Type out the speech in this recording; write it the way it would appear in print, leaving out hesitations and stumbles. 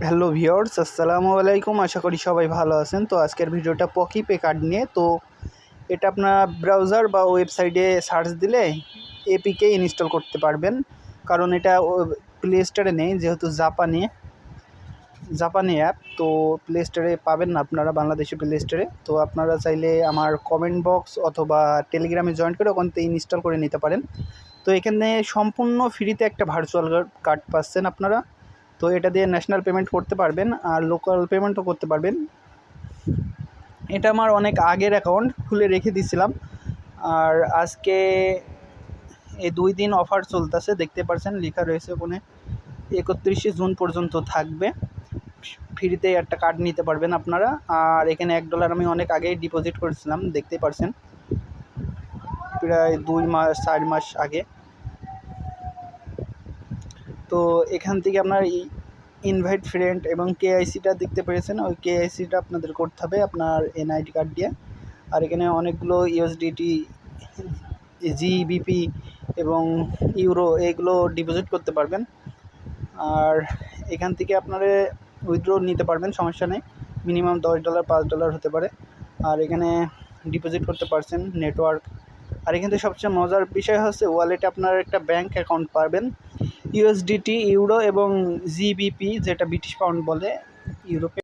Hello viewers, আসসালামু আলাইকুম। আশা করি সবাই ভালো আছেন। তো আজকের ভিডিওটা পকি পে কার্ড নিয়ে। তো এটা আপনার ব্রাউজার বা ওয়েবসাইটে সার্চ দিলে এপিকে ইনস্টল করতে পারবেন, কারণ এটা প্লে স্টোরে নেই, যেহেতু জাপানি অ্যাপ। তো প্লে স্টোরে পাবেন না আপনারা, বাংলাদেশি প্লে স্টোরে। তো আপনারা চাইলে আমার কমেন্ট বক্স অথবা টেলিগ্রামে জয়েন করে ওখান থেকে ইনস্টল করে নিতে পারেন। তো এখানে সম্পূর্ণ ফ্রিতে একটা ভার্চুয়াল কার্ড পাচ্ছেন আপনারা। তো এটা দিয়ে ন্যাশনাল পেমেন্ট করতে পারবেন আর লোকাল পেমেন্টও করতে পারবেন। এটা আমার অনেক আগের অ্যাকাউন্ট, খুলে রেখে দিয়েছিলাম। আর আজকে এই 2 দিন অফার চলতেছে, দেখতে পাচ্ছেন লেখা রয়েছে ওখানে 31শে জুন পর্যন্ত থাকবে। ফ্রিতে একটা কার্ড নিতে পারবেন আপনারা। আর এখানে $1 আমি অনেক আগেই ডিপোজিট করেছিলাম, দেখতে পাচ্ছেন প্রায় 2 মাস 4 মাস আগে। তো এখান থেকে আপনার ইনভাইট ফ্রেন্ড এবং কেআইসিটা দেখতে পেরেছেন, ওই কেআইসিটা আপনাদের করতে হবে আপনার এনআইডি কার্ড দিয়ে। আর এখানে অনেকগুলো ইউএসডিটি, জিবিপি এবং ইউরো এগুলো ডিপোজিট করতে পারবেন। আর এখান থেকে আপনারা উইথড্র নিতে পারবেন, সমস্যা নেই। মিনিমাম $10 $5 হতে পারে। আর এখানে ডিপোজিট করতে পারছেন নেটওয়ার্ক। আর এখান থেকে সবচেয়ে মজার বিষয় হচ্ছে ওয়ালেটে আপনারা একটা ব্যাঙ্ক অ্যাকাউন্ট পাবেন। ইউএসডিটি, ইউরো এবং জিবিপি, যেটা ব্রিটিশ পাউন্ড বলে ইউরোপে।